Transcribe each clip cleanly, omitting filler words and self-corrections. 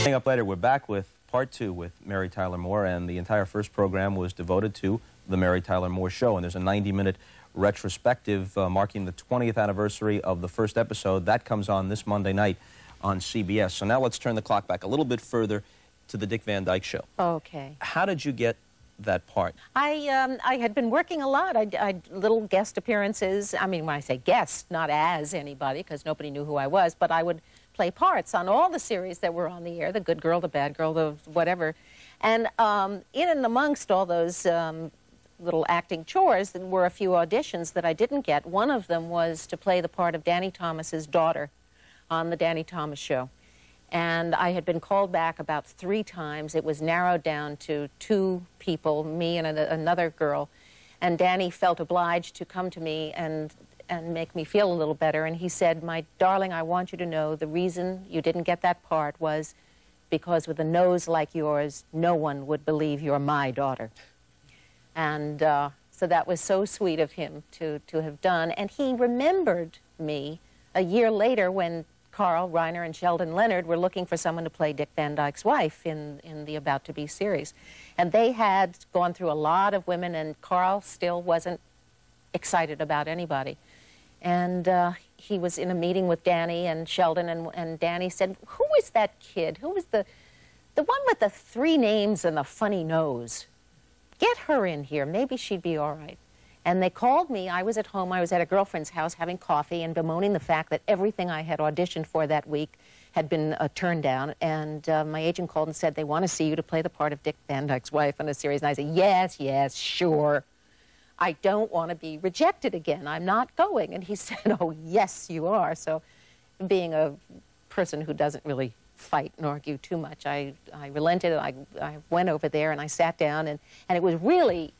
Coming up later, we're back with part 2 with Mary Tyler Moore, and the entire first program was devoted to the Mary Tyler Moore Show, and there's a 90-minute retrospective marking the 20th anniversary of the first episode. That comes on this Monday night on CBS. So now let's turn the clock back a little bit further to the Dick Van Dyke Show. Okay. How did you get that part? I had been working a lot. I little guest appearances. I mean, when I say guest, not as anybody, because nobody knew who I was, but I would play parts on all the series that were on the air, the good girl, the bad girl, the whatever. And in and amongst all those little acting chores, there were a few auditions that I didn't get. One of them was to play the part of Danny Thomas's daughter on the Danny Thomas Show. And I had been called back about 3 times. It was narrowed down to 2 people, me and another girl. And Danny felt obliged to come to me and make me feel a little better. And he said, "My darling, I want you to know the reason you didn't get that part was because with a nose like yours, no one would believe you're my daughter." And so that was so sweet of him to have done. And he remembered me a year later when Carl Reiner and Sheldon Leonard were looking for someone to play Dick Van Dyke's wife in the About to Be series. And they had gone through a lot of women, and Carl still wasn't excited about anybody. And he was in a meeting with Danny and Sheldon, and Danny said, "Who is that kid? Who is the one with the 3 names and the funny nose? Get her in here. Maybe she'd be all right." And they called me. I was at home. I was at a girlfriend's house having coffee and bemoaning the fact that everything I had auditioned for that week had been turned down. And my agent called and said, "They want to see you to play the part of Dick Van Dyke's wife on a series." And I said, "Yes, yes, sure. I don't want to be rejected again. I'm not going." And he said, "Oh, yes, you are." So being a person who doesn't really fight and argue too much, I relented. I went over there and I sat down, and it was really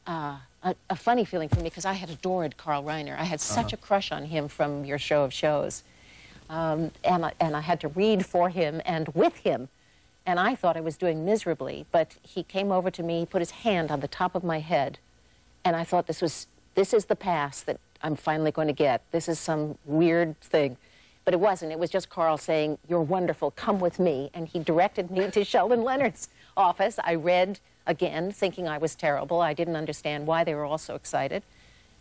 a funny feeling for me because I had adored Carl Reiner. I had such a crush on him from your show of shows. And I had to read for him and with him. And I thought I was doing miserably, but he came over to me, he put his hand on the top of my head, and I thought this is the pass that I'm finally going to get. This is some weird thing. But it wasn't. It was just Carl saying, "You're wonderful, come with me." And he directed me to Sheldon Leonard's office. I read again, thinking I was terrible. I didn't understand why they were all so excited.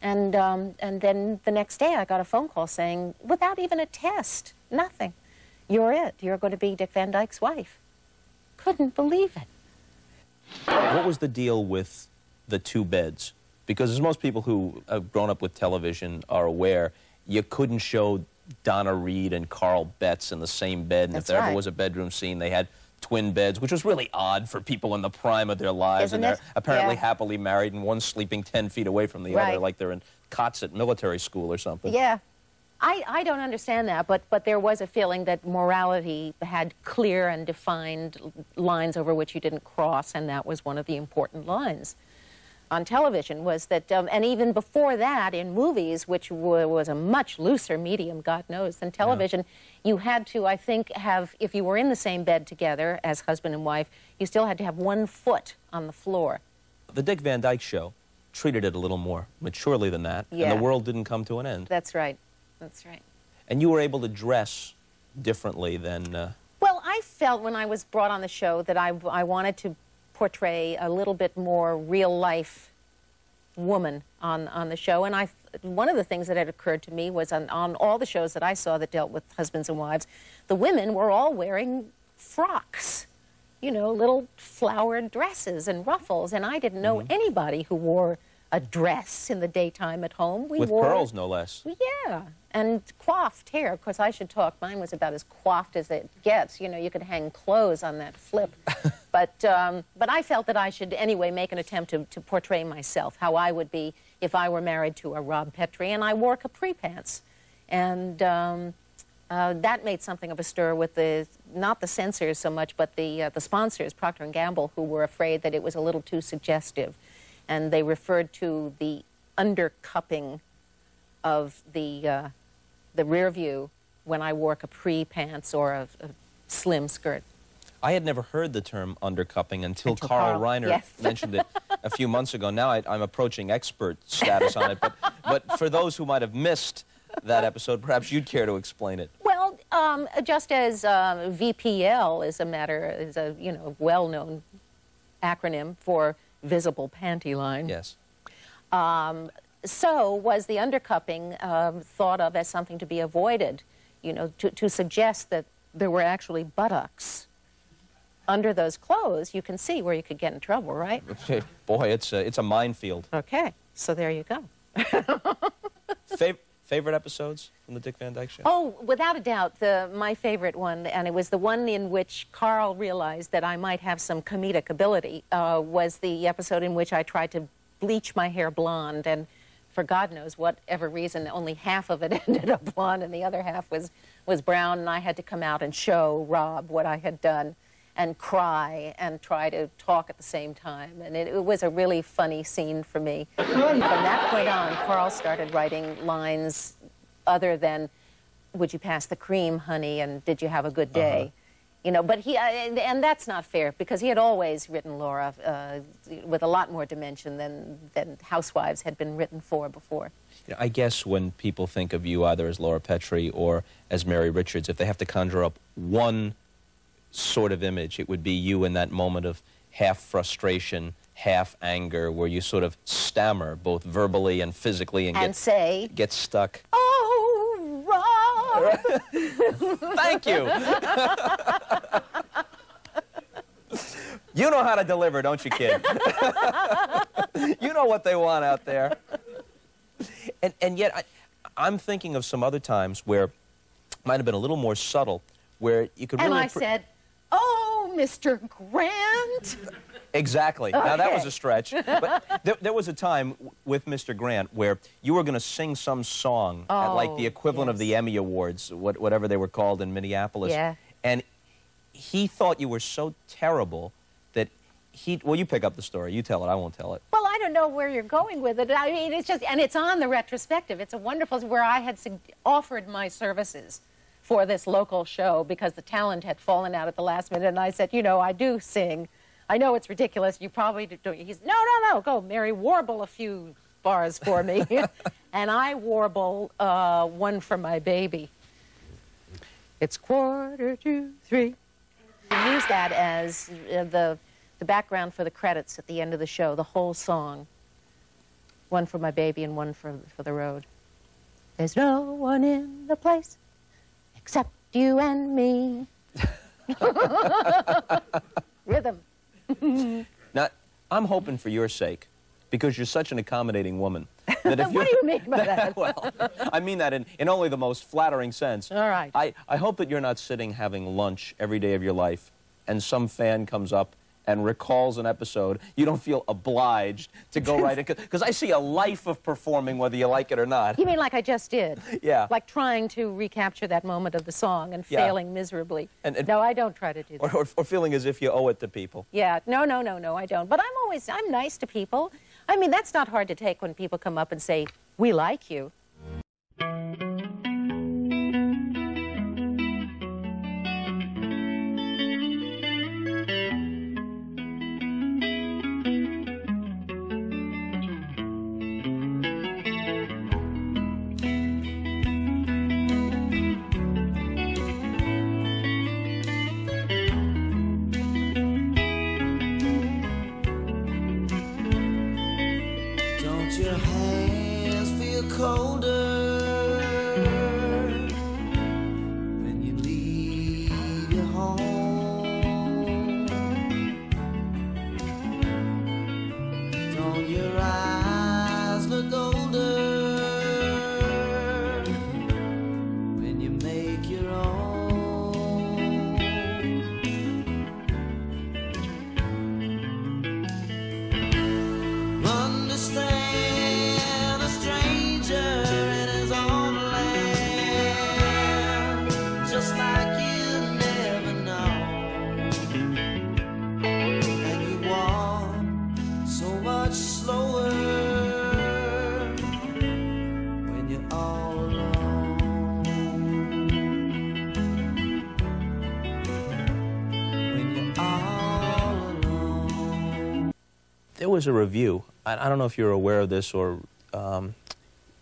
And then the next day I got a phone call saying, without even a test, nothing, "You're it. You're going to be Dick Van Dyke's wife." Couldn't believe it. What was the deal with the 2 beds? Because as most people who have grown up with television are aware, you couldn't show Donna Reed and Carl Betts in the same bed, and if there ever was a bedroom scene, they had twin beds, which was really odd for people in the prime of their lives. Isn't and they're it? apparently Yeah. happily married, and one's sleeping 10 feet away from the other, like they're in cots at military school or something. Yeah. I don't understand that, but there was a feeling that morality had clear and defined lines over which you didn't cross, and that was one of the important lines on television, was that, and even before that, in movies, which was a much looser medium, God knows, than television, you had to, I think, have, if you were in the same bed together as husband and wife, you still had to have 1 foot on the floor. The Dick Van Dyke Show treated it a little more maturely than that, Yeah. and the world didn't come to an end. That's right. That's right. And you were able to dress differently than... Well, I felt when I was brought on the show that I wanted to portray a little bit more real-life woman on the show. And one of the things that had occurred to me was on all the shows that I saw that dealt with husbands and wives, the women were all wearing frocks, you know, little flowered dresses and ruffles. And I didn't know anybody who wore a dress in the daytime at home. With pearls, no less. Yeah, and coiffed hair. Of course, I should talk. Mine was about as coiffed as it gets. You know, you could hang clothes on that flip. But I felt that I should anyway make an attempt to portray myself, how I would be if I were married to a Rob Petrie, and I wore capri pants. And that made something of a stir with not the censors so much, but the sponsors, Procter & Gamble, who were afraid that it was a little too suggestive. And they referred to the undercupping of the rear view when I wore capri pants or a slim skirt. I had never heard the term undercupping until Carl Reiner mentioned it a few months ago. Now I'm approaching expert status on it. But for those who might have missed that episode, perhaps you'd care to explain it. Well, Just as VPL is a well-known acronym for visible panty line. Yes. So was the undercupping thought of as something to be avoided, to suggest that there were actually buttocks under those clothes. You can see where you could get in trouble, right? Boy, it's a minefield. Okay, so there you go. Favorite episodes from the Dick Van Dyke Show? Oh, without a doubt, my favorite one, and it was the one in which Carl realized that I might have some comedic ability, was the episode in which I tried to bleach my hair blonde, and for God knows whatever reason, only half of it ended up blonde and the other half was brown, and I had to come out and show Rob what I had done and cry and try to talk at the same time. And it was a really funny scene for me. From that point on, Carl started writing lines other than, "Would you pass the cream, honey?" and "Did you have a good day?" But he, and that's not fair, because he had always written Laura with a lot more dimension than Housewives had been written for before. I guess when people think of you either as Laura Petrie or as Mary Richards, if they have to conjure up one sort of image, it would be you in that moment of half frustration, half anger, where you sort of stammer both verbally and physically and get stuck. "Oh, Rob!" Thank you. You know how to deliver, don't you, kid? You know what they want out there. And yet, I'm thinking of some other times where it might have been a little more subtle, where you could really... And I said, "Oh, Mr. Grant." Exactly. Okay. Now, that was a stretch. But there was a time with Mr. Grant where you were going to sing some song at, like, the equivalent of the Emmy Awards, whatever they were called in Minneapolis. Yeah. And he thought you were so terrible that well, you pick up the story. You tell it. I won't tell it. Well, I don't know where you're going with it. I mean, it's just, and it's on the retrospective. It's a wonderful, where I had offered my services for this local show because the talent had fallen out at the last minute, and I said, I do sing. I know it's ridiculous. You probably do. He's, no, go, Mary, warble a few bars for me. And I warble one for my baby. It's 2:45. We use that as the background for the credits at the end of the show, the whole song. One for my baby and one for the road. There's no one in the place except you and me. Rhythm. Now, I'm hoping for your sake, because you're such an accommodating woman, that if What do you mean by that? Well, I mean that in only the most flattering sense. All right. I hope that you're not sitting having lunch every day of your life and some fan comes up and recalls an episode. You don't feel obliged to go right in, because I see a life of performing whether you like it or not. You mean like I just did? Yeah. Like trying to recapture that moment of the song and failing miserably. No, I don't try to do that. Or feeling as if you owe it to people. Yeah, no, I don't. But I'm nice to people. I mean, that's not hard to take when people come up and say, "We like you." Your hands feel colder when you leave your home. Don't your eyes look older when you make your own? Understand slower when you're all alone. When you're all alone. There was a review. I don't know if you're aware of this, or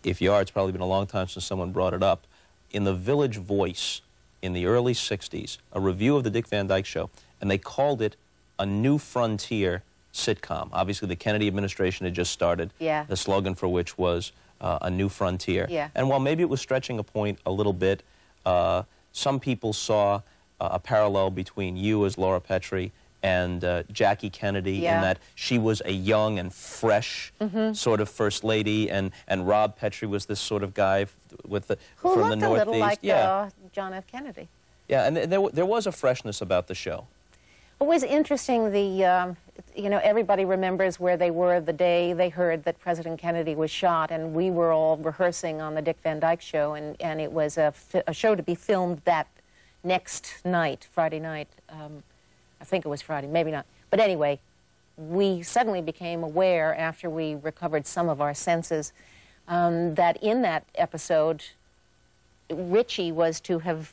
if you are, it's probably been a long time since someone brought it up. In the Village Voice, in the early 60s, a review of the Dick Van Dyke Show, and they called it a new frontier sitcom. Obviously, the Kennedy administration had just started, Yeah. the slogan for which was a new frontier. Yeah. And while maybe it was stretching a point a little bit, some people saw a parallel between you as Laura Petrie and Jackie Kennedy, Yeah. in that she was a young and fresh sort of first lady, and Rob Petrie was this sort of guy with the, Who from the looked a Northeast. little like yeah. John F. Kennedy. Yeah, and there was a freshness about the show. It was interesting, you know, everybody remembers where they were the day they heard that President Kennedy was shot, and we were all rehearsing on the Dick Van Dyke Show, and it was a show to be filmed that next night, Friday night. I think it was Friday, maybe not. But anyway, we suddenly became aware, after we recovered some of our senses, that in that episode, Richie was to have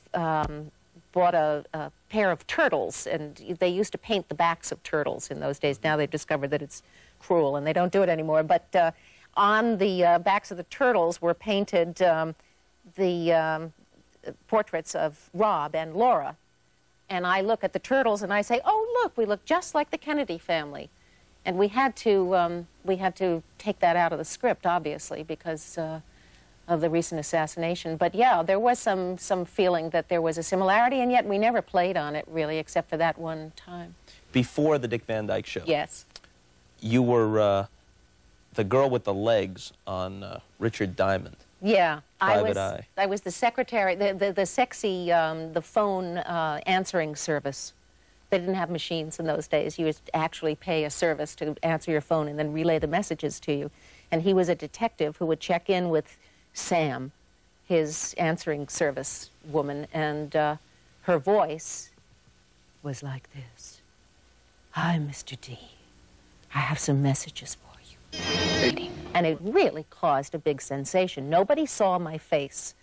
bought a pair of turtles, and they used to paint the backs of turtles in those days. Now they've discovered that it's cruel, and they don't do it anymore. But on the backs of the turtles were painted the portraits of Rob and Laura. And I look at the turtles and I say, "Oh, look, we look just like the Kennedy family." And we had to take that out of the script, obviously, because of the recent assassination. But yeah, there was some feeling that there was a similarity, and yet we never played on it, really, except for that one time. Before the Dick Van Dyke Show, Yes. you were the girl with the legs on Richard Diamond. Yeah. Private Eye. I was the secretary, the sexy, the phone answering service. They didn't have machines in those days. You would actually pay a service to answer your phone and then relay the messages to you. And he was a detective who would check in with Sam, his answering service woman, and her voice was like this. "Hi, Mr. D. I have some messages for you." And it really caused a big sensation. Nobody saw my face.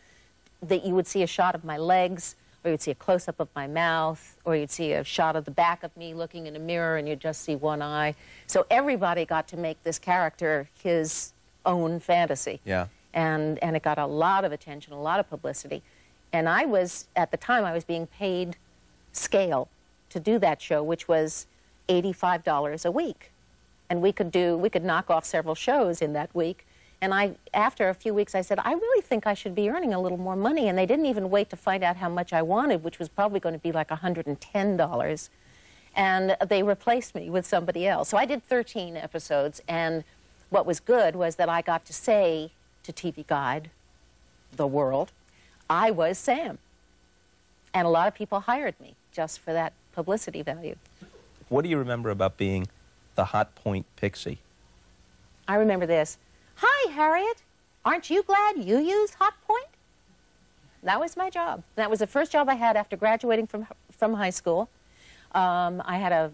That you would see a shot of my legs, or you'd see a close-up of my mouth, or you'd see a shot of the back of me looking in a mirror, and you'd just see one eye. So everybody got to make this character his own fantasy. Yeah. And it got a lot of attention, a lot of publicity. And I was, at the time, I was being paid scale to do that show, which was $85 a week. And we could knock off several shows in that week. And after a few weeks, I said, I really think I should be earning a little more money. And they didn't even wait to find out how much I wanted, which was probably going to be like $110. And they replaced me with somebody else. So I did 13 episodes. And what was good was that I got to say to TV Guide, the world, I was Sam. And a lot of people hired me just for that publicity value. What do you remember about being the Hot Point Pixie? I remember this. "Hi, Harriet. Aren't you glad you used Hot Point?" That was my job. That was the first job I had after graduating from high school. I had a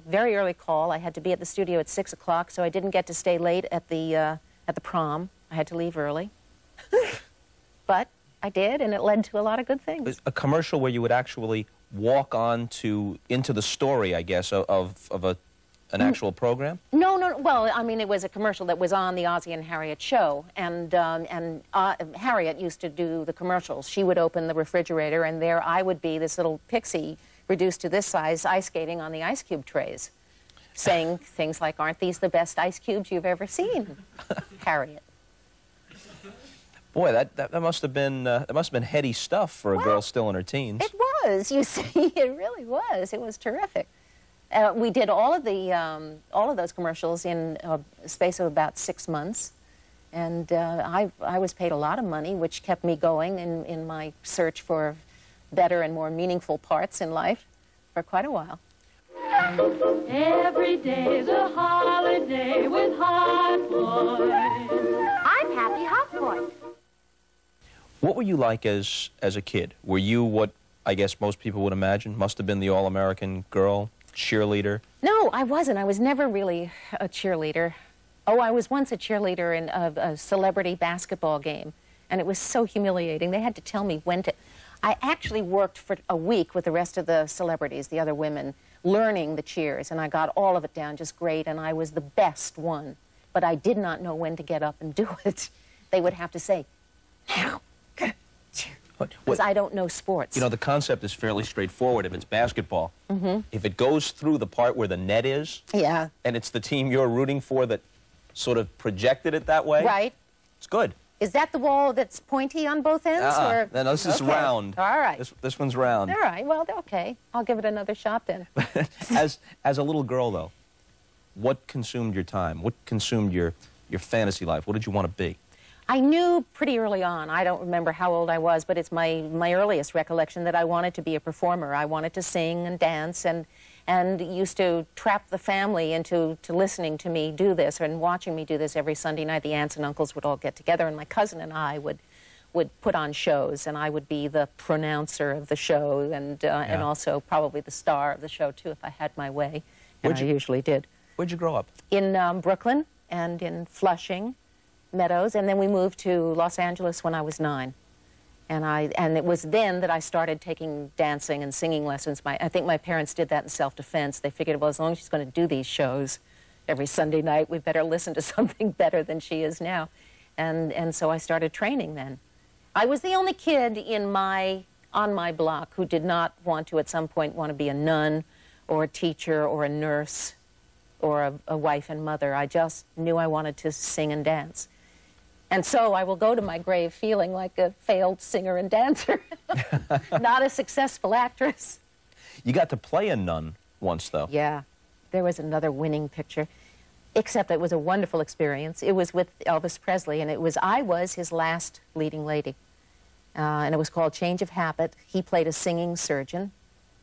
very early call. I had to be at the studio at 6 o'clock, so I didn't get to stay late at the prom. I had to leave early. But I did, and it led to a lot of good things. A commercial where you would actually walk into the story, I guess, of an actual program? No. Well, I mean, it was a commercial that was on the OZZIE and Harriet show, and Harriet used to do the commercials. She would open the refrigerator, and there I would be, this little pixie reduced to this size, ice skating on the ice cube trays, saying things like, "Aren't these the best ice cubes you've ever seen, Harriet?" Boy, that must have been heady stuff for a girl still in her teens. It was. You see, it really was. It was terrific. We did all of those commercials in a space of about 6 months, and I was paid a lot of money, which kept me going in my search for better and more meaningful parts in life for quite a while. Every day's a holiday with Hot Point. I'm Happy Hot Point. What were you like as a kid? Were you what I guess most people would imagine? Must have been the all-American girl, cheerleader? No, I wasn't. I was never really a cheerleader. Oh, I was once a cheerleader in a celebrity basketball game, and it was so humiliating. They had to tell me when to... I actually worked for a week with the rest of the celebrities, the other women, learning the cheers, and I got all of it down just great, and I was the best one. But I did not know when to get up and do it. They would have to say, "Now, cheer, because I don't know sports. You know, the concept is fairly straightforward. If it's basketball, if it goes through the part where the net is, Yeah. and it's the team you're rooting for that sort of projected it that way, Right. it's good. Is that the wall that's pointy on both ends? Or? No, this is Okay. round. All right. This one's round. All right. Well, okay. I'll give it another shot then. As a little girl, though, what consumed your time? What consumed your fantasy life? What did you want to be? I knew pretty early on, I don't remember how old I was, but it's my earliest recollection that I wanted to be a performer. I wanted to sing and dance and used to trap the family into listening to me do this and watching me do this every Sunday night. The aunts and uncles would all get together, and my cousin and I would put on shows, and I would be the pronouncer of the show and also probably the star of the show, too, if I had my way, and I usually did. Where'd you grow up? In Brooklyn and in Flushing Meadows, and then we moved to Los Angeles when I was 9. And it was then that I started taking dancing and singing lessons. I think my parents did that in self-defense. They figured, well, as long as she's going to do these shows every Sunday night, we better listen to something better than she is now. And so I started training then. I was the only kid on my block who did not want to, at some point, want to be a nun or a teacher or a nurse or a wife and mother. I just knew I wanted to sing and dance. And so I will go to my grave feeling like a failed singer and dancer, not a successful actress. You got to play a nun once, though. Yeah, there was another winning picture, except it was a wonderful experience. It was with Elvis Presley, and I was his last leading lady. And it was called Change of Habit. He played a singing surgeon,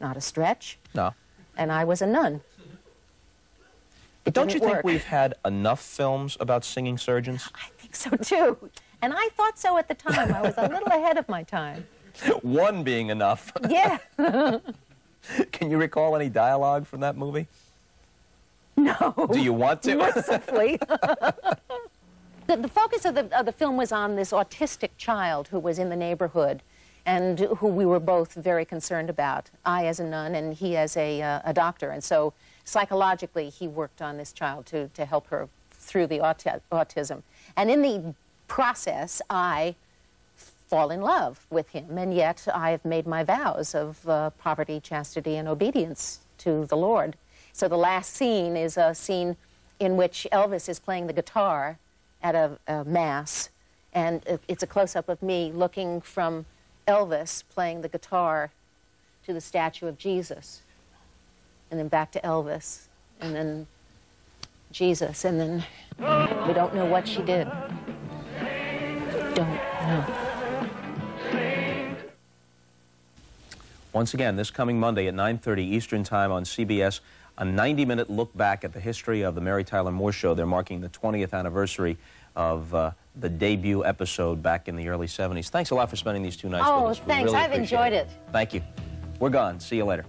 not a stretch. No. And I was a nun. But don't you think work. we've had enough films about singing surgeons? I think so, too. And I thought so at the time. I was a little ahead of my time. One being enough. Yeah. Can you recall any dialogue from that movie? No. Do you want to? Mercifully. The focus of the film was on this autistic child who was in the neighborhood and who we were both very concerned about. I as a nun and he as a doctor. And so psychologically he worked on this child to help her through the autism. And in the process, I fall in love with him. And yet I have made my vows of poverty, chastity, and obedience to the Lord. So the last scene is a scene in which Elvis is playing the guitar at a mass, and it's a close-up of me looking from Elvis playing the guitar to the statue of Jesus, and then back to Elvis, and then Jesus, and then we don't know what she did. Don't know. Once again, this coming Monday at 9:30 Eastern Time on CBS, a 90-minute look back at the history of the Mary Tyler Moore Show. They're marking the 20th anniversary of the debut episode back in the early 70s. Thanks a lot for spending these 2 nights with us. Oh, thanks. Really I've enjoyed it. Thank you. We're gone. See you later.